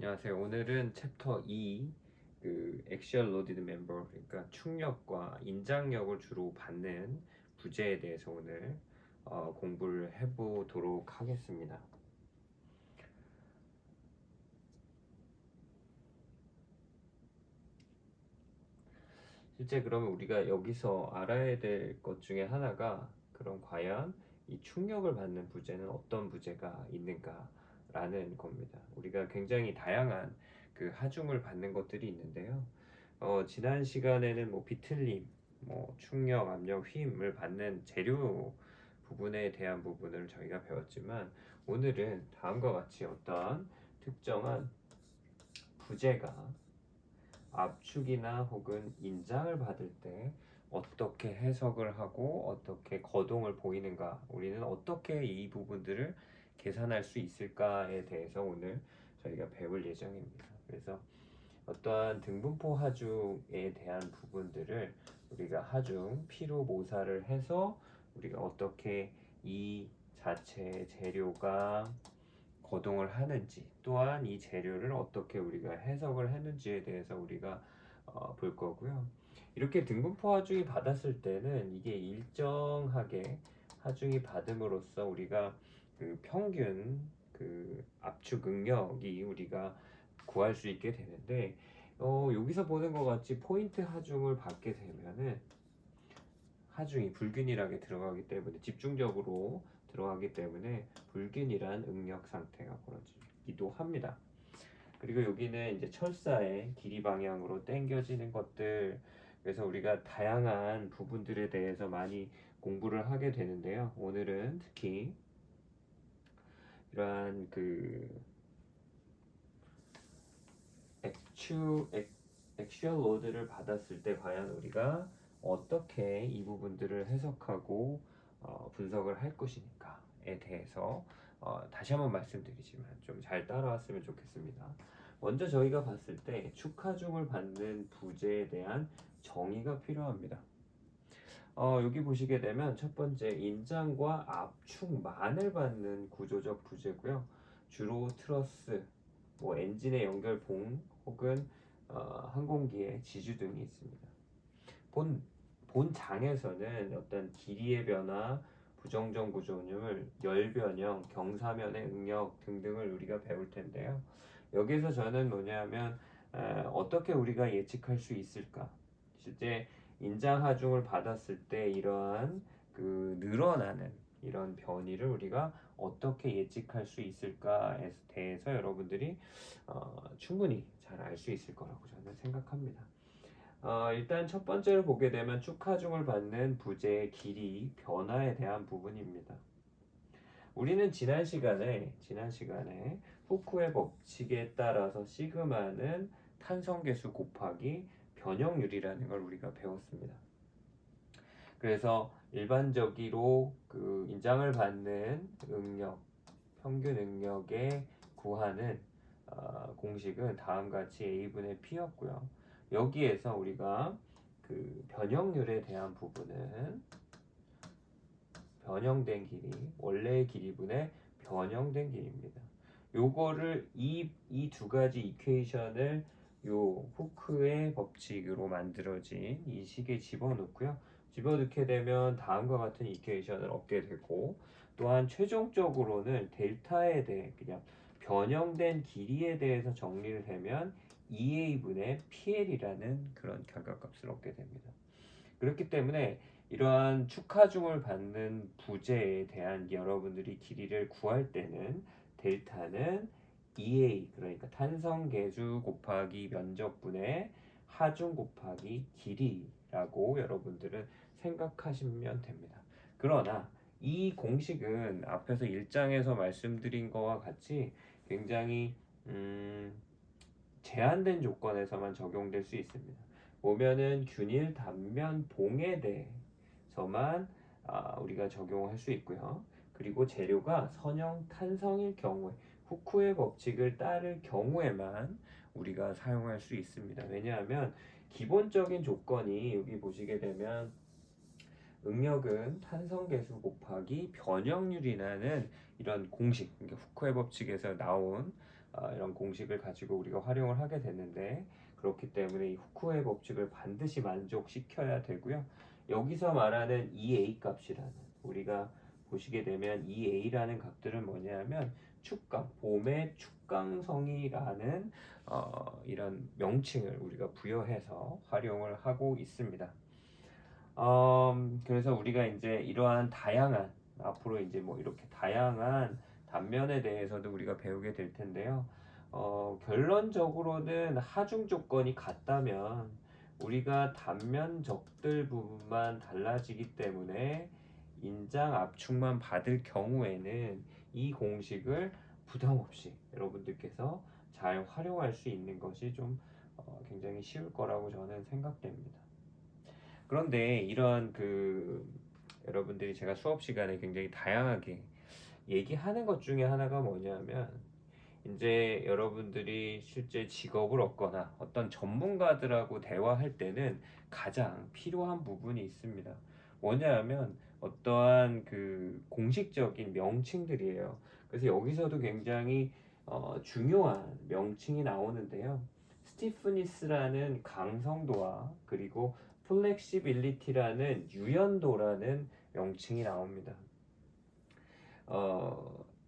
안녕하세요. 오늘은 챕터 2, 액션 로디드 멤버, 그러니까 축력과 인장력을 주로 받는 부제에 대해서 오늘 공부를 해보도록 하겠습니다. 실제 그러면 우리가 여기서 알아야 될 것 중에 하나가 그럼 과연 이 축력을 받는 부제는 어떤 부제가 있는가라는 겁니다. 우리가 굉장히 다양한 그 하중을 받는 것들이 있는데요. 지난 시간에는 뭐 비틀림, 뭐 충력, 압력, 힘을 받는 재료 부분에 대한 부분을 저희가 배웠지만 오늘은 다음과 같이 어떤 특정한 부재가 압축이나 혹은 인장을 받을 때 어떻게 해석을 하고 어떻게 거동을 보이는가, 우리는 어떻게 이 부분들을 계산할 수 있을까에 대해서 오늘 저희가 배울 예정입니다. 그래서 어떠한 등분포 하중에 대한 부분들을 우리가 하중 P로 모사를 해서 우리가 어떻게 이 자체의 재료가 거동을 하는지, 또한 이 재료를 어떻게 우리가 해석을 했는지에 대해서 우리가 볼 거고요. 이렇게 등분포 하중이 받았을 때는 이게 일정하게 하중이 받음으로써 우리가 그 평균 그 압축 응력이 우리가 구할 수 있게 되는데, 여기서 보는 것 같이 포인트 하중을 받게 되면은 하중이 불균일하게 들어가기 때문에, 집중적으로 들어가기 때문에 불균일한 응력 상태가 벌어지기도 합니다. 그리고 여기는 이제 철사의 길이 방향으로 당겨지는 것들, 그래서 우리가 다양한 부분들에 대해서 많이 공부를 하게 되는데요. 오늘은 특히 이러한 그 액츄얼 로드를 받았을 때 과연 우리가 어떻게 이 부분들을 해석하고 분석을 할 것인가에 대해서 다시 한번 말씀드리지만 좀 잘 따라왔으면 좋겠습니다. 먼저 저희가 봤을 때 축하중을 받는 부재에 대한 정의가 필요합니다. 여기 보시게 되면 첫 번째 인장과 압축만을 받는 구조적 부재고요. 주로 트러스, 뭐 엔진의 연결봉 혹은 항공기의 지주 등이 있습니다. 본 장에서는 어떤 길이의 변화, 부정정 구조물, 열 변형, 경사면의 응력 등등을 우리가 배울 텐데요. 여기서 저는 뭐냐면 어떻게 우리가 예측할 수 있을까? 실제 인장 하중을 받았을 때 이러한 그 늘어나는 이런 변이를 우리가 어떻게 예측할 수 있을까에 대해서 여러분들이 충분히 잘 알 수 있을 거라고 저는 생각합니다. 일단 첫 번째로 보게 되면 축하중을 받는 부재의 길이 변화에 대한 부분입니다. 우리는 지난 시간에 후쿠의 법칙에 따라서 시그마는 탄성계수 곱하기 변형률이라는 걸 우리가 배웠습니다. 그래서 일반적으로 그 인장을 받는 응력, 평균 응력의 구하는 공식은 다음과 같이 A분의 P였고요. 여기에서 우리가 그 변형률에 대한 부분은 변형된 길이, 원래의 길이분의 변형된 길이입니다. 요거를 이 두 가지 이퀘이션을 요 후크의 법칙으로 만들어진 이 식에 집어넣고요. 집어넣게 되면 다음과 같은 이퀘이션을 얻게 되고, 또한 최종적으로는 델타에 대해 그냥 변형된 길이에 대해서 정리를 하면 2a분의 PL이라는 그런 결과값을 얻게 됩니다. 그렇기 때문에 이러한 축하중을 받는 부재에 대한 여러분들이 길이를 구할 때는 델타는 2a, 그러니까 탄성계수 곱하기 면적분의 하중 곱하기 길이라고 여러분들은 생각하시면 됩니다. 그러나 이 공식은 앞에서 1장에서 말씀드린 것과 같이 굉장히 제한된 조건에서만 적용될 수 있습니다. 보면은 균일 단면 봉에 대해서만 우리가 적용할 수 있고요. 그리고 재료가 선형 탄성일 경우에, 후쿠의 법칙을 따를 경우에만 우리가 사용할 수 있습니다. 왜냐하면 기본적인 조건이 여기 보시게 되면 응력은 탄성계수 곱하기 변형률이라는 이런 공식, 그러니까 후쿠의 법칙에서 나온 이런 공식을 가지고 우리가 활용을 하게 됐는데, 그렇기 때문에 이 후쿠오의 법칙을 반드시 만족시켜야 되고요. 여기서 말하는 EA 값이라는, 우리가 보시게 되면 EA라는 값들은 뭐냐면 축강, 봄의 축강성이라는 이런 명칭을 우리가 부여해서 활용을 하고 있습니다. 그래서 우리가 이제 이러한 다양한, 앞으로 이제 뭐 이렇게 다양한 단면에 대해서도 우리가 배우게 될 텐데요. 결론적으로는 하중 조건이 같다면 우리가 단면적들 부분만 달라지기 때문에 인장 압축만 받을 경우에는 이 공식을 부담 없이 여러분들께서 잘 활용할 수 있는 것이 좀 굉장히 쉬울 거라고 저는 생각됩니다. 그런데 이런 여러분들이 제가 수업 시간에 굉장히 다양하게 얘기하는 것 중에 하나가 뭐냐면, 이제 여러분들이 실제 직업을 얻거나 어떤 전문가들하고 대화할 때는 가장 필요한 부분이 있습니다. 뭐냐면 어떠한 공식적인 명칭들이에요. 그래서 여기서도 굉장히 중요한 명칭이 나오는데요. 스티프니스라는 강성도와 그리고 플렉시빌리티라는 유연도라는 명칭이 나옵니다.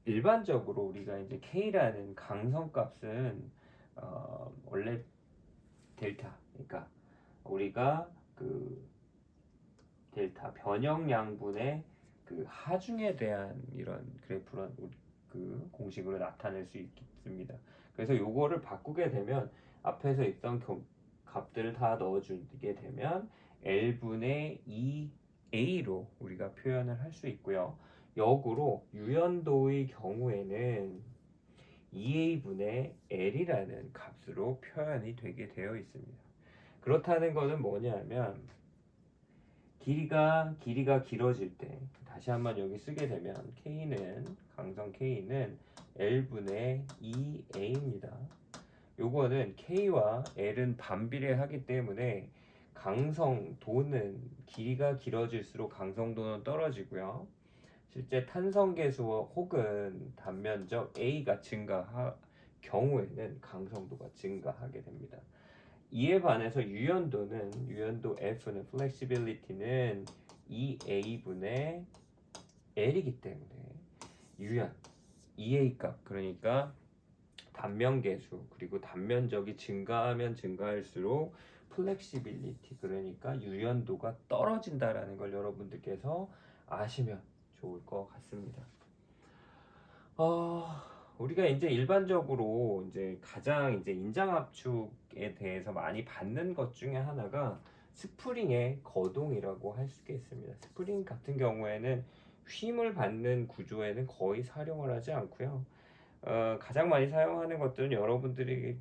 일반적으로 우리가 이제 K라는 강성값은 원래 델타, 그러니까 우리가 델타 변형량분의 하중에 대한 이런 그래프런 공식으로 나타낼 수 있습니다. 그래서 요거를 바꾸게 되면 앞에서 있던 값들을 다 넣어주게 되면 L분의 2A로 우리가 표현을 할 수 있고요. 역으로 유연도의 경우에는 2A분의 L이라는 값으로 표현이 되게 되어 있습니다. 그렇다는 것은 뭐냐면 길이가 길어질 때, 다시 한번 여기 쓰게 되면 K는, 강성 K는 L분의 2A입니다. 요거는 K와 L은 반비례하기 때문에 강성도는 길이가 길어질수록 강성도는 떨어지고요. 실제 탄성계수 혹은 단면적 A가 증가할 경우에는 강성도가 증가하게 됩니다. 이에 반해서 유연도 F는 플렉시빌리티는 2A분의 L이기 때문에 유연 2A 값, 그러니까 단면계수 그리고 단면적이 증가하면 증가할수록 플렉시빌리티, 그러니까 유연도가 떨어진다라는 걸 여러분들께서 아시면 좋을 것 같습니다. 우리가 이제 일반적으로 이제 가장 이제 인장 압축에 대해서 많이 받는 것 중에 하나가 스프링의 거동이라고 할 수 있습니다. 스프링 같은 경우에는 힘을 받는 구조에는 거의 사용을 하지 않고요. 가장 많이 사용하는 것들은 여러분들이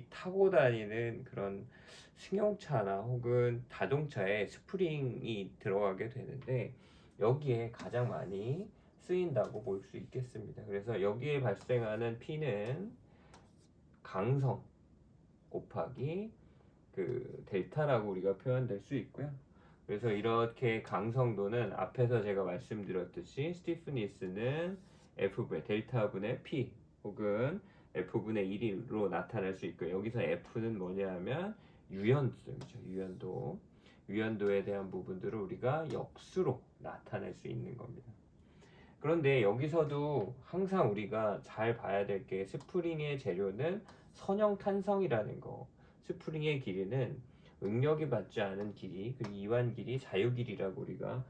타고 다니는 그런 승용차나 혹은 자동차에 스프링이 들어가게 되는데, 여기에 가장 많이 쓰인다고 볼 수 있겠습니다. 그래서 여기에 발생하는 P는 강성 곱하기 델타라고 우리가 표현될 수 있고요. 그래서 이렇게 강성도는 앞에서 제가 말씀드렸듯이 스티프니스는 F분의 델타분의 P 혹은 F분의 1로 나타낼 수 있고요. 여기서 F는 뭐냐면 유연도죠. 유연도에 대한 부분들을 우리가 역수로 나타낼 수 있는 겁니다. 그런데 여기서도 항상 우리가 잘 봐야 될 게, 스프링의 재료는 선형탄성이라는 거, 스프링의 길이는 응력이 받지 않은 길이, 그리고 이완 길이, 자유 길이라고 우리가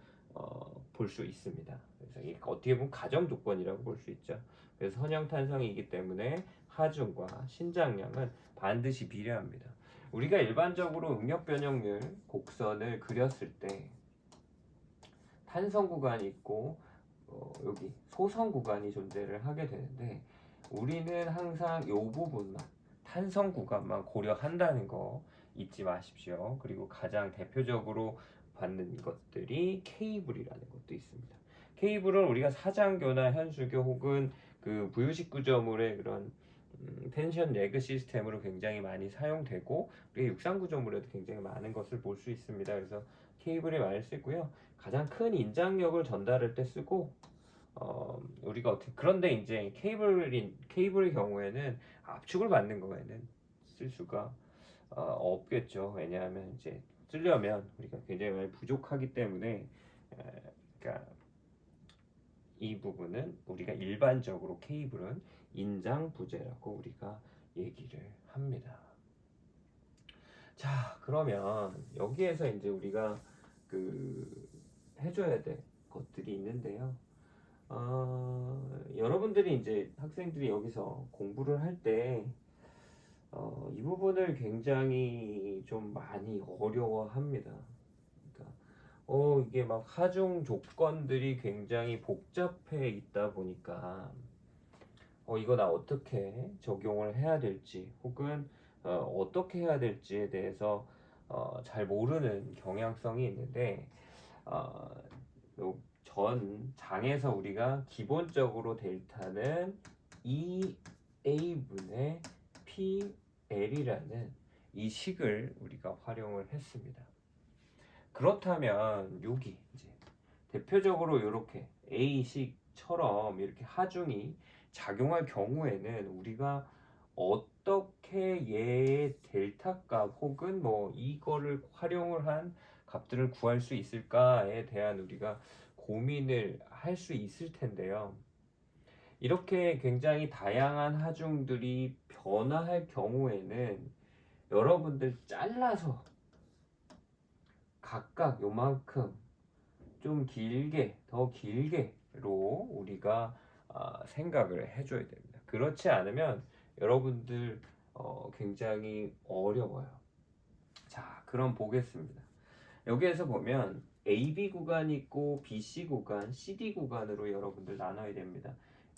볼 수 있습니다. 그래서 이게 어떻게 보면 가정 조건이라고 볼 수 있죠. 그래서 선형탄성이기 때문에 하중과 신장량은 반드시 비례합니다. 우리가 일반적으로 응력 변형률 곡선을 그렸을 때 탄성 구간이 있고 여기 소성 구간이 존재를 하게 되는데, 우리는 항상 이 부분만, 탄성 구간만 고려한다는 거 잊지 마십시오. 그리고 가장 대표적으로 받는 것들이 케이블이라는 것도 있습니다. 케이블은 우리가 사장교나 현수교 혹은 부유식 구조물의 그런 텐션 레그 시스템으로 굉장히 많이 사용되고, 우리가 육상 구조물에도 굉장히 많은 것을 볼 수 있습니다. 그래서 케이블이 많이 쓰고요. 가장 큰 인장력을 전달할 때 쓰고, 우리가 어떻게 그런데 이제 케이블의 경우에는 압축을 받는 거에는 쓸 수가 없겠죠. 왜냐하면 이제 쓰려면 우리가 굉장히 많이 부족하기 때문에 그러니까 이 부분은 우리가 일반적으로 케이블은 인장 부재라고 우리가 얘기를 합니다. 자, 그러면 여기에서 이제 우리가 그 해줘야 될 것들이 있는데요. 여러분들이 이제 학생들이 여기서 공부를 할 때 이 부분을 굉장히 좀 많이 어려워합니다. 그러니까 이게 막 하중 조건들이 굉장히 복잡해 있다 보니까 이거 나 어떻게 적용을 해야 될지 혹은 어떻게 해야 될지에 대해서 잘 모르는 경향성이 있는데 어, 전 장에서 우리가 기본적으로 델타는 2a분의 pl이라는 이 식을 우리가 활용을 했습니다. 그렇다면 여기 이제 대표적으로 이렇게 a식처럼 이렇게 하중이 작용할 경우에는 우리가 어떻게 얘의 델타 값 혹은 뭐 이거를 활용을 한 값들을 구할 수 있을까에 대한 우리가 고민을 할 수 있을 텐데요. 이렇게 굉장히 다양한 하중들이 변화할 경우에는 여러분들 잘라서 각각 요만큼 좀 길게 더 길게로 우리가 생각을 해줘야 됩니다. 그렇지 않으면 여러분들 굉장히 어려워요. 자, 그럼 보겠습니다. 여기에서 보면 AB 구간이 있고 BC 구간, CD 구간으로 여러분들 나눠야 됩니다.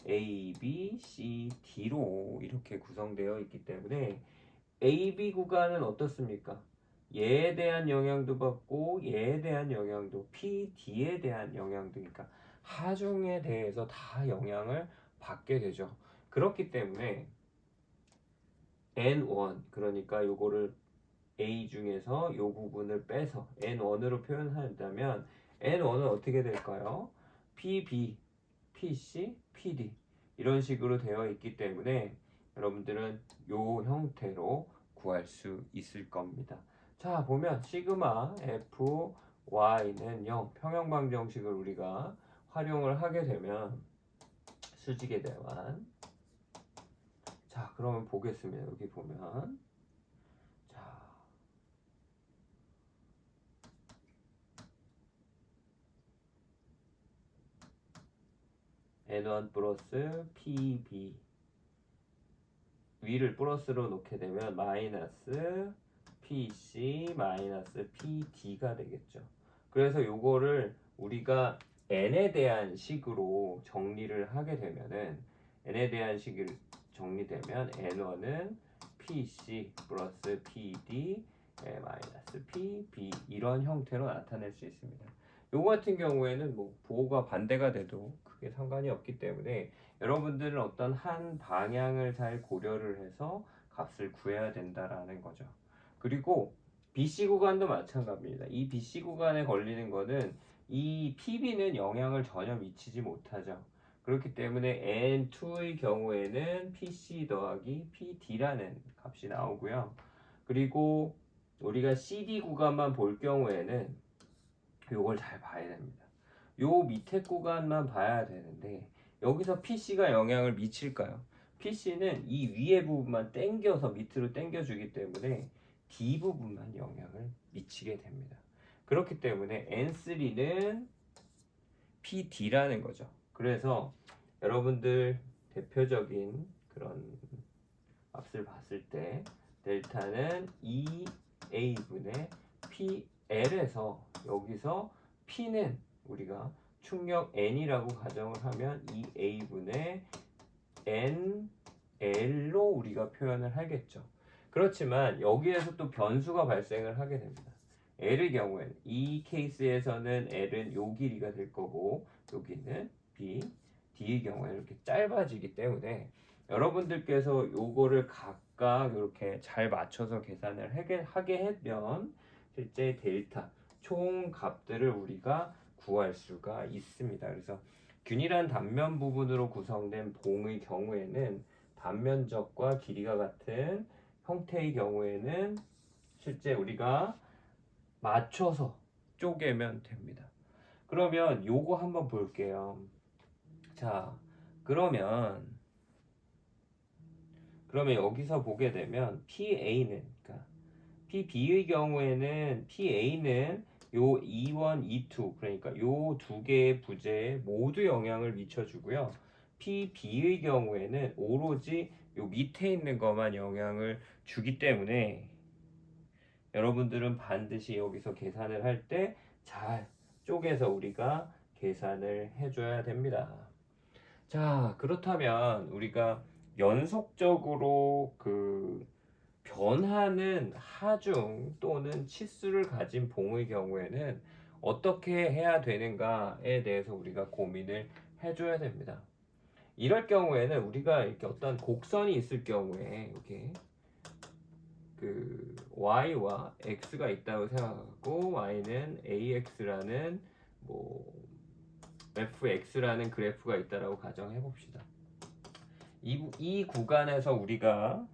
A, B, C, D로 이렇게 구성되어 있기 때문에 AB 구간은 어떻습니까? 얘에 대한 영향도 받고 얘에 대한 영향도 P, D에 대한 영향도 그러니까 하중에 대해서 다 영향을 받게 되죠. 그렇기 때문에 N1 그러니까 요거를 A 중에서 요 부분을 빼서 N1으로 표현한다면 N1은 어떻게 될까요? PB, PC, PD 이런 식으로 되어 있기 때문에 여러분들은 요 형태로 구할 수 있을 겁니다. 자, 보면 시그마 F, Y는 0 평형방정식을 우리가 활용을 하게 되면 수직의 대완 자, 그러면 보겠습니다. 여기 보면 자, N1 플러스 PB 위를 플러스로 놓게 되면 마이너스 PC 마이너스 PD가 되겠죠. 그래서 요거를 우리가 n에 대한 식으로 정리를 하게 되면은 n에 대한 식을 정리되면 n1은 PC 플러스 PD 마이너스 PB 이런 형태로 나타낼 수 있습니다. 요거 같은 경우에는 뭐 부호가 반대가 돼도 크게 상관이 없기 때문에 여러분들은 어떤 한 방향을 잘 고려를 해서 값을 구해야 된다라는 거죠. 그리고 BC 구간도 마찬가지입니다. 이 BC 구간에 걸리는 거는 이 PB는 영향을 전혀 미치지 못하죠. 그렇기 때문에 N2의 경우에는 PC 더하기 PD라는 값이 나오고요. 그리고 우리가 CD 구간만 볼 경우에는 요걸 잘 봐야 됩니다. 요 밑에 구간만 봐야 되는데 여기서 PC가 영향을 미칠까요? PC는 이 위에 부분만 당겨서 밑으로 당겨주기 때문에 D 부분만 영향을 미치게 됩니다. 그렇기 때문에 N3는 PD라는 거죠. 그래서 여러분들 대표적인 그런 값을 봤을 때 델타는 2A분의 PL에서 여기서 P는 우리가 충격 N이라고 가정을 하면 2A분의 NL로 우리가 표현을 하겠죠. 그렇지만 여기에서 또 변수가 발생을 하게 됩니다. L의 경우에는 이 케이스에서는 L은 요 길이가 될 거고 여기는 B, D의 경우에는 이렇게 짧아지기 때문에 여러분들께서 요거를 각각 이렇게 잘 맞춰서 계산을 하게 하면 실제 델타 총 값들을 우리가 구할 수가 있습니다. 그래서 균일한 단면 부분으로 구성된 봉의 경우에는 단면적과 길이가 같은 형태의 경우에는 실제 우리가 맞춰서 쪼개면 됩니다. 그러면 요거 한번 볼게요. 자, 그러면 여기서 보게 되면 PA는 그러니까 PB의 경우에는 PA는 요 E1, E2 그러니까 요 두 개의 부재에 모두 영향을 미쳐주고요. PB의 경우에는 오로지 요 밑에 있는 것만 영향을 주기 때문에 여러분들은 반드시 여기서 계산을 할 때 잘 쪼개서 우리가 계산을 해줘야 됩니다. 자, 그렇다면 우리가 연속적으로 변하는 하중 또는 치수를 가진 봉의 경우에는 어떻게 해야 되는가에 대해서 우리가 고민을 해줘야 됩니다. 이럴 경우에는 우리가 이렇게 어떤 곡선이 있을 경우에 이렇게 y와 x가 있다고 생각하고 y는 ax라는 fx라는 그래프가 있다라고 가정해 봅시다. 이 구간에서 우리가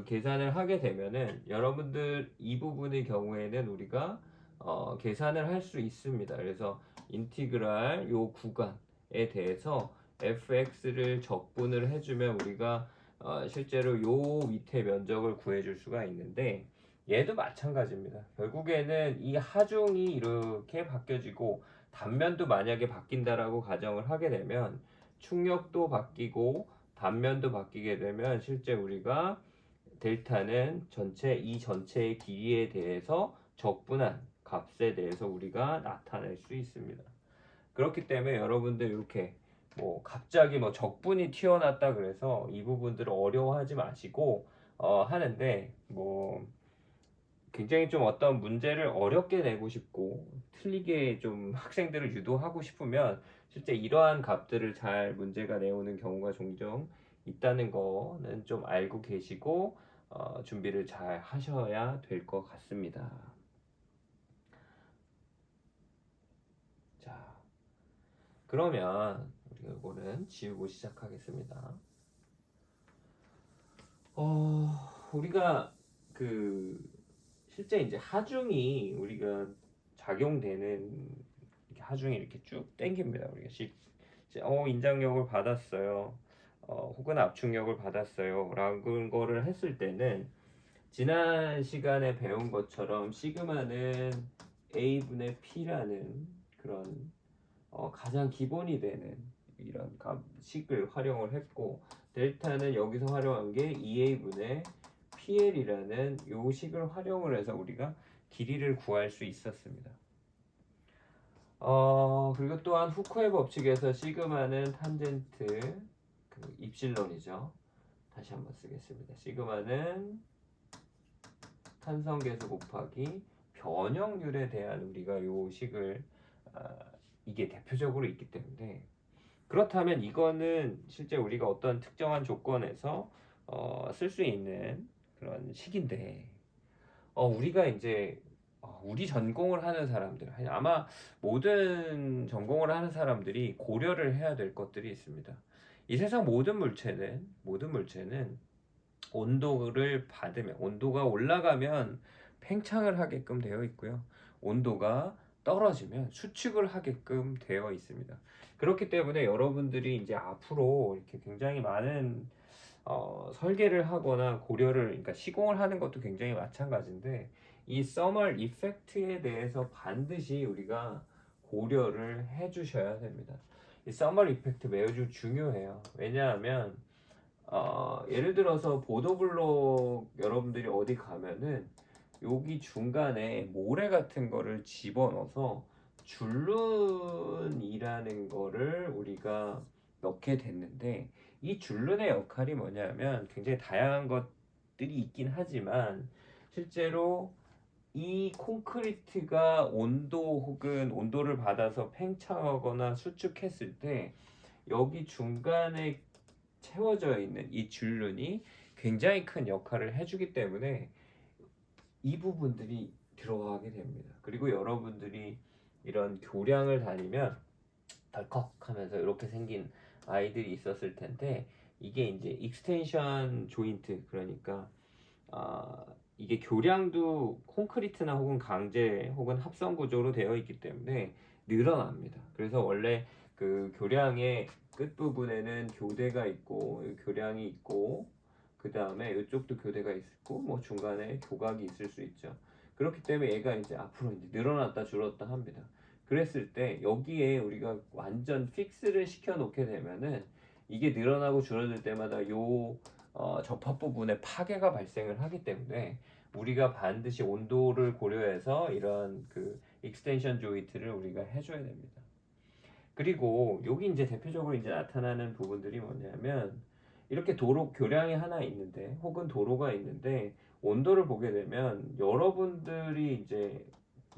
계산을 하게 되면은 여러분들 이 부분의 경우에는 우리가 계산을 할 수 있습니다. 그래서 인티그랄 요 구간에 대해서 fx를 적분을 해주면 우리가 실제로 요 밑에 면적을 구해줄 수가 있는데 얘도 마찬가지입니다. 결국에는 이 하중이 이렇게 바뀌어지고 단면도 만약에 바뀐다라고 가정을 하게 되면 충력도 바뀌고 단면도 바뀌게 되면 실제 우리가 델타는 이 전체의 길이에 대해서 적분한 값에 대해서 우리가 나타낼 수 있습니다. 그렇기 때문에 여러분들 이렇게 갑자기 적분이 튀어났다 그래서 이 부분들을 어려워하지 마시고 하는데 굉장히 좀 어떤 문제를 어렵게 내고 싶고 틀리게 좀 학생들을 유도하고 싶으면 실제 이러한 값들을 잘 문제가 내오는 경우가 종종 있다는 거는 좀 알고 계시고 준비를 잘 하셔야 될 것 같습니다. 자, 그러면 우리가 이거는 지우고 시작하겠습니다. 우리가 실제 이제 하중이 우리가 작용되는 하중이 이렇게 쭉 땡깁니다. 우리가 인장력을 받았어요. 혹은 압축력을 받았어요. 라는 거를 했을 때는 지난 시간에 배운 것처럼 시그마는 A분의 P라는 그런 가장 기본이 되는 이런 식을 활용을 했고 델타는 여기서 활용한 게 2A분의 PL이라는 요 식을 활용을 해서 우리가 길이를 구할 수 있었습니다. 그리고 또한 후크의 법칙에서 시그마는 탄젠트 입실론이죠. 다시 한번 쓰겠습니다. 시그마는 탄성계수 곱하기 변형률에 대한 우리가 요 식을 이게 대표적으로 있기 때문에 그렇다면 이거는 실제 우리가 어떤 특정한 조건에서 쓸 수 있는 그런 식인데 우리가 이제 우리 전공을 하는 사람들 아마 모든 전공을 하는 사람들이 고려를 해야 될 것들이 있습니다. 이 세상 모든 물체는 온도를 받으면 온도가 올라가면 팽창을 하게끔 되어 있고요. 온도가 떨어지면 수축을 하게끔 되어 있습니다. 그렇기 때문에 여러분들이 이제 앞으로 이렇게 굉장히 많은 설계를 하거나 그러니까 시공을 하는 것도 굉장히 마찬가지인데 이 서멀 이펙트에 대해서 반드시 우리가 고려를 해 주셔야 됩니다. 이 서멀 이펙트 매우 중요해요. 왜냐하면 예를 들어서 보도블록 여러분들이 어디 가면은 여기 중간에 모래 같은 거를 집어넣어서 줄눈이라는 거를 우리가 넣게 됐는데 이 줄눈의 역할이 뭐냐면 굉장히 다양한 것들이 있긴 하지만 실제로 이 콘크리트가 온도 혹은 온도를 받아서 팽창하거나 수축했을 때 여기 중간에 채워져 있는 이 줄눈이 굉장히 큰 역할을 해주기 때문에 이 부분들이 들어가게 됩니다. 그리고 여러분들이 이런 교량을 다니면 덜컥 하면서 이렇게 생긴 아이들이 있었을 텐데, 이게 이제 익스텐션 조인트, 그러니까 이게 교량도 콘크리트나 혹은 강제 혹은 합성 구조로 되어 있기 때문에 늘어납니다. 그래서 원래 그 교량의 끝부분에는 교대가 있고 교량이 있고, 그 다음에 이쪽도 교대가 있고, 뭐 중간에 교각이 있을 수 있죠. 그렇기 때문에 얘가 이제 앞으로 이제 늘어났다 줄었다 합니다. 그랬을 때 여기에 우리가 완전 픽스를 시켜 놓게 되면은 이게 늘어나고 줄어들 때마다 요 접합 부분에 파괴가 발생을 하기 때문에 우리가 반드시 온도를 고려해서 이런 그 익스텐션 조인트를 우리가 해줘야 됩니다. 그리고 여기 이제 대표적으로 이제 나타나는 부분들이 뭐냐면, 이렇게 도로 교량이 하나 있는데 혹은 도로가 있는데 온도를 보게 되면 여러분들이 이제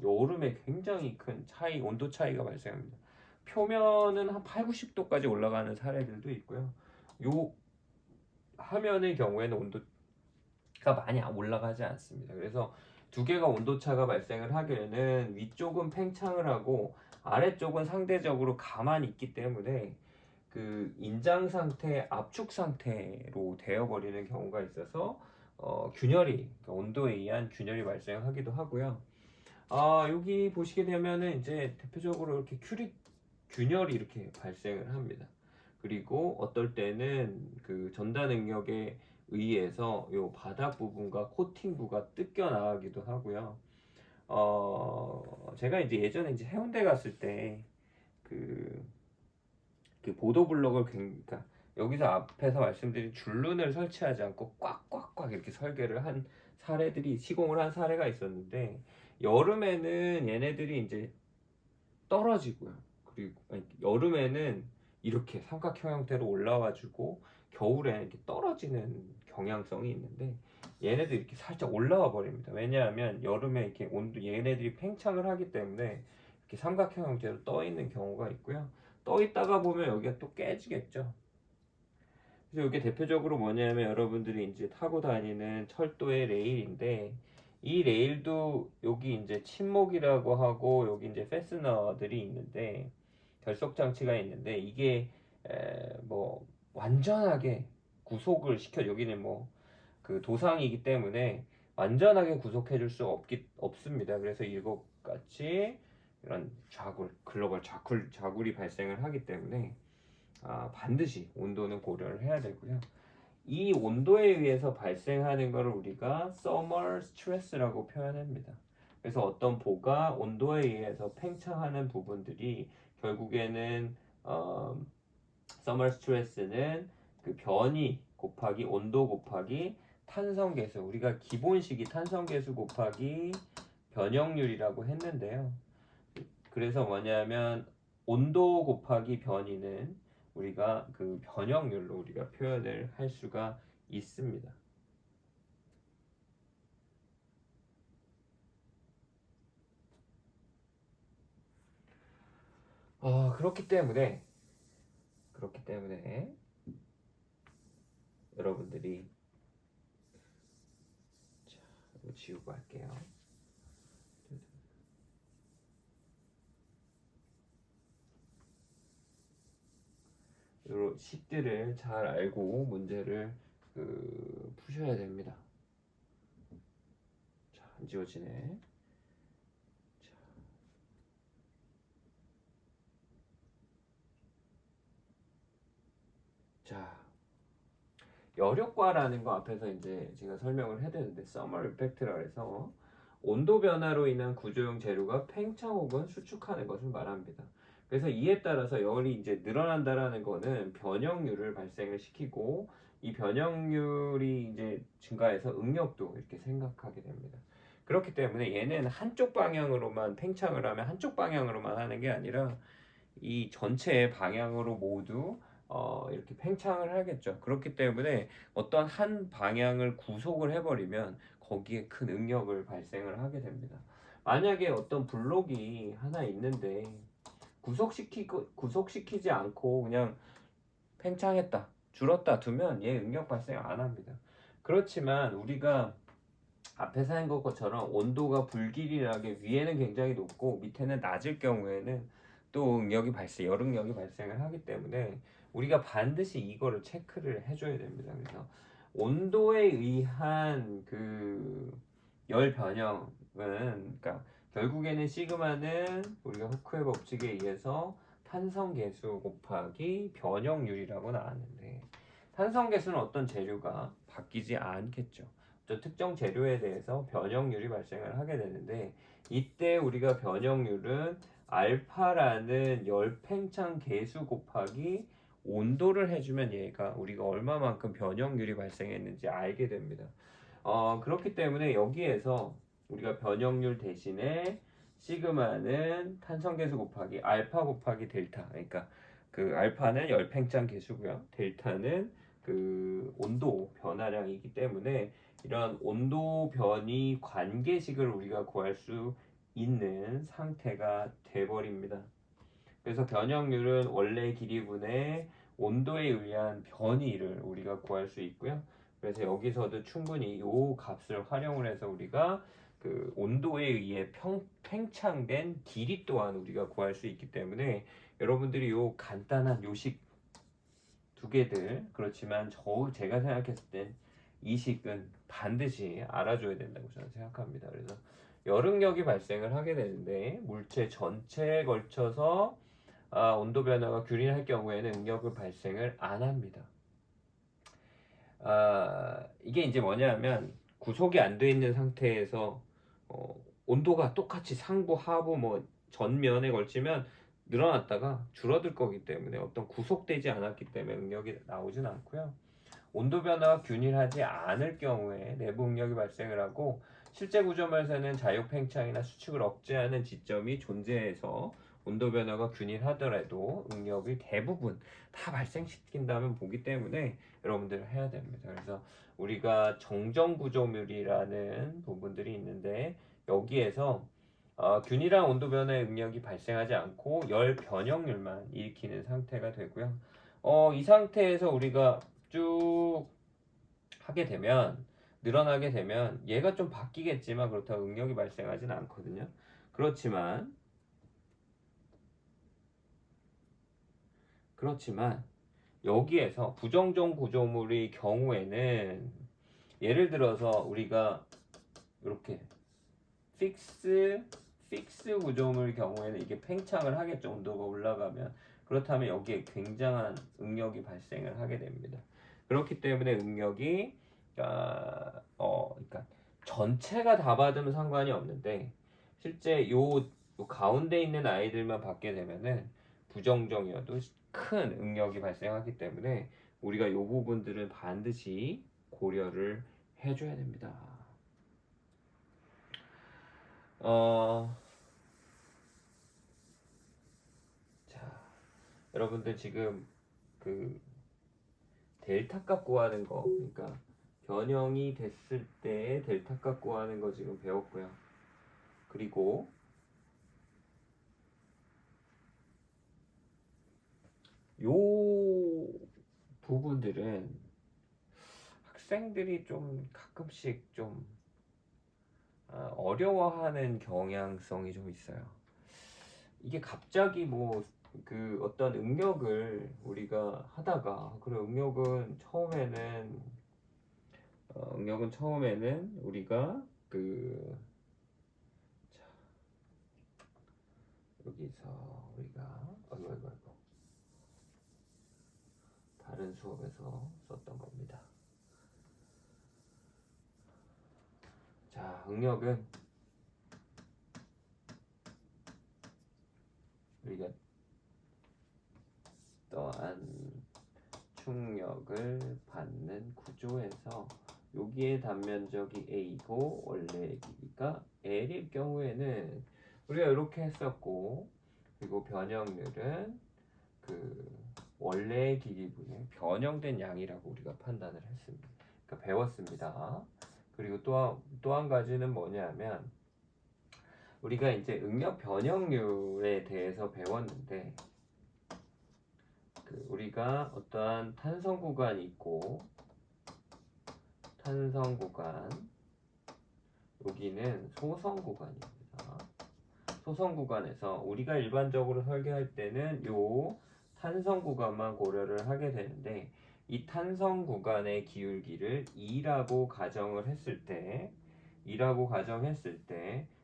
여름에 굉장히 큰 차이, 온도 차이가 발생합니다. 표면은 한 8, 90도까지 올라가는 사례들도 있고요. 요 화면의 경우에는 온도가 많이 올라가지 않습니다. 그래서 두 개가 온도차가 발생을 하기에는 위쪽은 팽창을 하고 아래쪽은 상대적으로 가만히 있기 때문에 그 인장 상태, 압축 상태로 되어버리는 경우가 있어서 균열이, 그러니까 온도에 의한 균열이 발생하기도 하고요. 여기 보시게 되면은 이제 대표적으로 이렇게 균열이 이렇게 발생을 합니다. 그리고 어떨 때는 그 전다 능력에 의해서 요 바닥 부분과 코팅부가 뜯겨 나가기도 하고요. 제가 이제 예전에 이제 해운대 갔을 때 그 보도블록을 그러니까 여기서 앞에서 말씀드린 줄눈을 설치하지 않고 꽉꽉꽉 이렇게 설계를 한 사례들이, 시공을 한 사례가 있었는데, 여름에는 얘네들이 이제 떨어지고요. 그리고 여름에는 이렇게 삼각형 형태로 올라와주고 겨울에는 이렇게 떨어지는 경향성이 있는데, 얘네들 이렇게 살짝 올라와 버립니다. 왜냐하면 여름에 이렇게 온도, 얘네들이 팽창을 하기 때문에 이렇게 삼각형 형태로 떠 있는 경우가 있고요. 떠 있다가 보면 여기가 또 깨지겠죠. 그래서 이게 대표적으로 뭐냐면, 여러분들이 이제 타고 다니는 철도의 레일인데, 이 레일도 여기 이제 침목이라고 하고 여기 이제 페스너들이 있는데, 결속 장치가 있는데, 이게 뭐 완전하게 구속을 시켜, 여기는 뭐 그 도상이기 때문에 완전하게 구속해 줄 수 없습니다. 그래서 이것 같이 이런 글로벌 자굴이 발생을 하기 때문에 반드시 온도는 고려를 해야 되고요. 이 온도에 의해서 발생하는 것을 우리가 summer stress라고 표현합니다. 그래서 어떤 보가 온도에 의해서 팽창하는 부분들이 결국에는 summer stress는 그 변이 곱하기 온도 곱하기 탄성계수, 우리가 기본식이 탄성계수 곱하기 변형률이라고 했는데요. 그래서 뭐냐면 온도 곱하기 변이는 우리가 그 변형률로 우리가 표현을 할 수가 있습니다. 그렇기 때문에 여러분들이, 자, 이거 지우고 할게요. 이런 식들을 잘 알고 문제를 푸셔야 됩니다. 자, 안 지워지네. 자, 여력과라는 거 앞에서 이제 제가 설명을 해드렸는데, 서머 이펙트라 해서 온도 변화로 인한 구조용 재료가 팽창 혹은 수축하는 것을 말합니다. 그래서 이에 따라서 열이 이제 늘어난다라는 거는 변형률을 발생을 시키고, 이 변형률이 이제 증가해서 응력도 이렇게 생각하게 됩니다. 그렇기 때문에 얘는 한쪽 방향으로만 팽창을 하면 한쪽 방향으로만 하는 게 아니라 이 전체 방향으로 모두 이렇게 팽창을 하겠죠. 그렇기 때문에 어떤 한 방향을 구속을 해버리면 거기에 큰 응력을 발생을 하게 됩니다. 만약에 어떤 블록이 하나 있는데 구속시키지 않고 그냥 팽창했다, 줄었다 두면 얘 응력 발생 안 합니다. 그렇지만 우리가 앞에서 한 것처럼 온도가 불길이하게 위에는 굉장히 높고 밑에는 낮을 경우에는 또 응력이 발생, 열응력이 발생을 하기 때문에 우리가 반드시 이거를 체크를 해줘야 됩니다. 그래서 온도에 의한 그 열 변형은, 그러니까 결국에는 시그마는 우리가 후크의 법칙에 의해서 탄성계수 곱하기 변형률이라고 나왔는데, 탄성계수는 어떤 재료가 바뀌지 않겠죠. 또 특정 재료에 대해서 변형률이 발생을 하게 되는데, 이때 우리가 변형률은 알파라는 열팽창 계수 곱하기 온도를 해주면 얘가 우리가 얼마만큼 변형률이 발생했는지 알게 됩니다. 그렇기 때문에 여기에서 우리가 변형률 대신에 시그마는 탄성계수 곱하기 알파 곱하기 델타, 그러니까 그 알파는 열팽창 계수고요, 델타는 그 온도 변화량이기 때문에 이런 온도 변이 관계식을 우리가 구할 수 있는 상태가 돼버립니다. 그래서 변형률은 원래 길이분의 온도에 의한 변이를 우리가 구할 수 있고요. 그래서 여기서도 충분히 이 값을 활용을 해서 우리가 그 온도에 의해 팽창된 길이 또한 우리가 구할 수 있기 때문에 여러분들이 요 간단한 요식 두 개들, 그렇지만 제가 생각했을 땐 이 식은 반드시 알아줘야 된다고 저는 생각합니다. 그래서 열응력이 발생을 하게 되는데 물체 전체에 걸쳐서 온도 변화가 균일할 경우에는 응력을 발생을 안 합니다. 이게 이제 뭐냐면 구속이 안 돼 있는 상태에서 온도가 똑같이 상부, 하부, 뭐 전면에 걸치면 늘어났다가 줄어들 거기 때문에 어떤 구속되지 않았기 때문에 응력이 나오진 않고요. 온도 변화가 균일하지 않을 경우에 내부 응력이 발생을 하고, 실제 구조물에서는 자유 팽창이나 수축을 억제하는 지점이 존재해서 온도 변화가 균일하더라도 응력이 대부분 다 발생시킨다면 보기 때문에 여러분들 해야 됩니다. 그래서 우리가 정정 구조물이라는 부분들이 있는데, 여기에서 균일한 온도 변화의 응력이 발생하지 않고 열 변형률만 일으키는 상태가 되고요. 이 상태에서 우리가 쭉 하게 되면, 늘어나게 되면 얘가 좀 바뀌겠지만 그렇다고 응력이 발생하진 않거든요. 그렇지만 여기에서 부정정 구조물의 경우에는, 예를 들어서 우리가 이렇게 픽스 구조물 경우에는 이게 팽창을 하겠죠. 온도가 올라가면. 그렇다면 여기에 굉장한 응력이 발생을 하게 됩니다. 그렇기 때문에 응력이 그러니까 전체가 다 받으면 상관이 없는데, 실제 요 가운데 있는 아이들만 받게 되면은 부정정이어도 큰 응력이 발생하기 때문에 우리가 요 부분들은 반드시 고려를 해줘야 됩니다. 자, 여러분들 지금 그 델타 값 구하는 거, 그러니까 변형이 됐을 때 델타 값 구하는 거 지금 배웠고요. 그리고 요 부분들은 학생들이 좀 가끔씩 좀 어려워하는 경향성이 좀 있어요. 이게 갑자기 뭐 그 어떤 응력을 우리가 하다가, 그리고 응력은 처음에는 우리가 그 자, 여기서 우리가 아이고 다른 수업에서 썼던 겁니다. 자, 응력은 우리가 또한 충력을 받는 구조에서 여기에 단면적이 A고 원래의 길이가 L일 경우에는 우리가 이렇게 했었고, 그리고 변형률은 그 원래의 길이분의 변형된 양이라고 우리가 판단을 했습니다. 그러니까 배웠습니다. 그리고 또 한 가지는 뭐냐면, 우리가 이제 응력 변형률에 대해서 배웠는데, 우리가 어떠한 탄성 구간이 있고 탄성 구간, 여기는 소선 구간입니다. 소선 구간에서 우리가 일반적으로 설계할 때는 요 탄성 구간만 고려를 하게 되는데, 이 탄성 구간의 기울기를 2라고 가정했을 때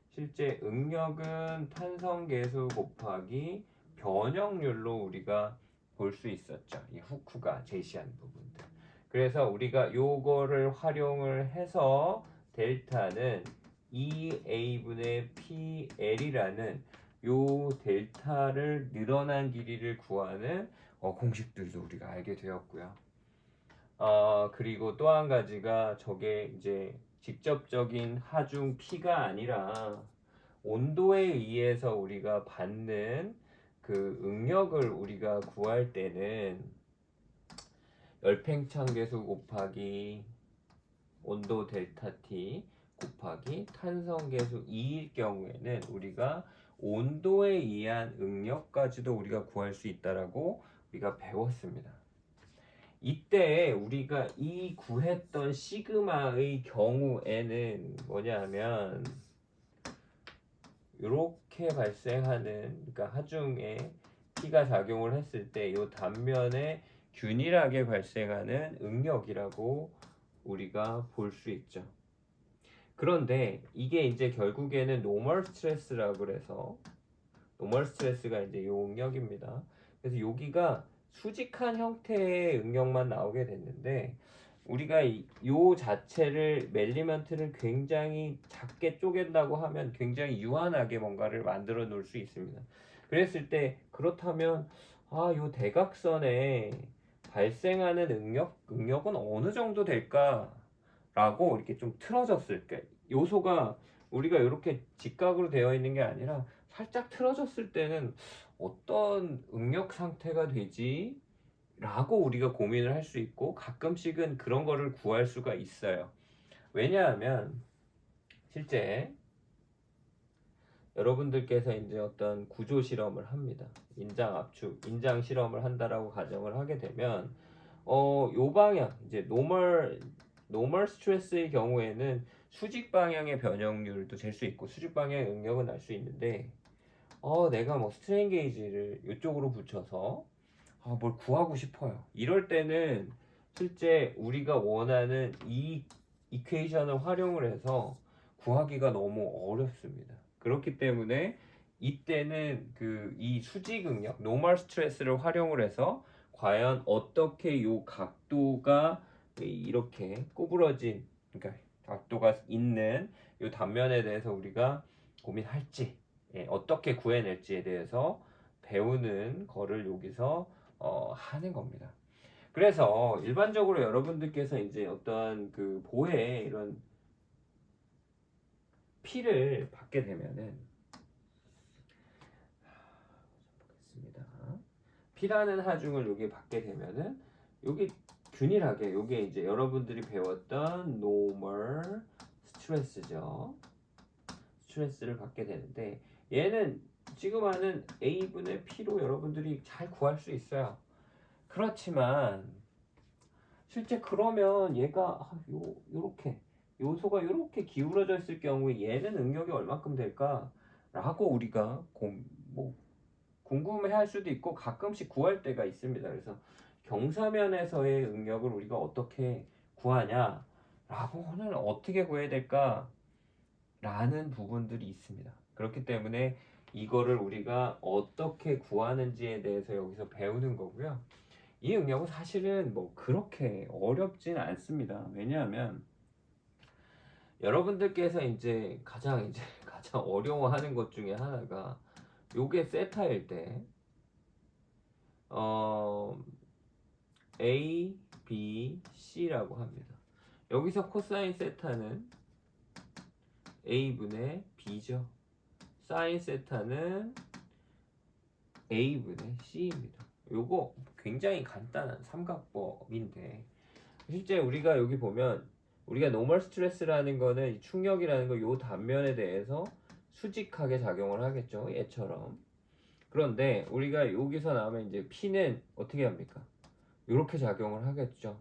실제 응력은 탄성 계수 곱하기 변형률로 우리가 볼 수 있었죠. 이 후크가 제시한 부분들. 그래서 우리가 요거를 활용을 해서 델타는 2a분의 pl이라는 요 델타를 늘어난 길이를 구하는 공식들도 우리가 알게 되었고요. 그리고 또 한 가지가 저게 이제 직접적인 하중 P가 아니라 온도에 의해서 우리가 받는 그 응력을 우리가 구할 때는 열팽창계수 곱하기 온도 델타 T 곱하기 탄성계수 2일 경우에는 우리가 온도에 의한 응력까지도 우리가 구할 수 있다라고 우리가 배웠습니다. 이때 우리가 이 구했던 시그마의 경우에는 뭐냐면 이렇게 발생하는, 그러니까 하중에 P가 작용을 했을 때 이 단면에 균일하게 발생하는 응력이라고 우리가 볼 수 있죠. 그런데 이게 이제 결국에는 노멀 스트레스라고 그래서, 노멀 스트레스가 이제 요 응력입니다. 그래서 여기가 수직한 형태의 응력만 나오게 됐는데, 우리가 요 자체를 멜리먼트를 굉장히 작게 쪼갠다고 하면 굉장히 유한하게 뭔가를 만들어 놓을 수 있습니다. 그랬을 때 그렇다면 요 대각선에 발생하는 응력은 어느 정도 될까라고 이렇게 좀 틀어졌을 때, 요소가 우리가 이렇게 직각으로 되어 있는 게 아니라 살짝 틀어졌을 때는 어떤 응력 상태가 되지? 라고 우리가 고민을 할 수 있고, 가끔씩은 그런 거를 구할 수가 있어요. 왜냐하면 실제 여러분들께서 이제 어떤 구조 실험을 합니다. 인장 압축, 인장 실험을 한다라고 가정을 하게 되면 요 방향, 이제 노멀 스트레스의 경우에는 수직 방향의 변형률도 잴 수 있고 수직 방향의 응력은 알 수 있는데, 내가 뭐 스트레인 게이지를 이쪽으로 붙여서 뭘 구하고 싶어요. 이럴 때는 실제 우리가 원하는 이 이퀘이션을 활용을 해서 구하기가 너무 어렵습니다. 그렇기 때문에 이때는 이 수직 응력, 노멀 스트레스를 활용을 해서 과연 어떻게 요 각도가 이렇게 구부러진, 그러니까 각도가 있는 요 단면에 대해서 우리가 고민할지, 어떻게 구해낼지에 대해서 배우는 거를 여기서 하는 겁니다. 그래서 일반적으로 여러분들께서 이제 어떤 그 보해 이런 피를 받게 되면은, 보겠습니다. 피라는 하중을 여기 받게 되면은 여기 균일하게 요게 이제 여러분들이 배웠던 노멀 스트레스죠. 스트레스를 받게 되는데, 얘는 지금 하는 A분의 P로 여러분들이 잘 구할 수 있어요. 그렇지만 실제 그러면 얘가 요렇게 요소가 요렇게 기울어져 있을 경우에 얘는 응력이 얼마큼 될까라고 우리가 궁금해 할 수도 있고 가끔씩 구할 때가 있습니다. 그래서 경사면에서의 응력을 우리가 어떻게 구하냐라고는 어떻게 구해야 될까라는 부분들이 있습니다. 그렇기 때문에 이거를 우리가 어떻게 구하는지에 대해서 여기서 배우는 거고요. 이 응력은 사실은 뭐 그렇게 어렵진 않습니다. 왜냐하면 여러분들께서 이제 가장 어려워하는 것 중에 하나가 요게 세타일 때 A, B, C라고 합니다. 여기서 코사인 세타는 A분의 B죠. 사인 세타는 A분의 C입니다. 요거 굉장히 간단한 삼각법인데, 실제 우리가 여기 보면 우리가 노멀 스트레스라는 거는 충격이라는 거 요 단면에 대해서 수직하게 작용을 하겠죠. 얘처럼. 그런데 우리가 여기서 나오면 이제 P는 어떻게 합니까? 이렇게 작용을 하겠죠.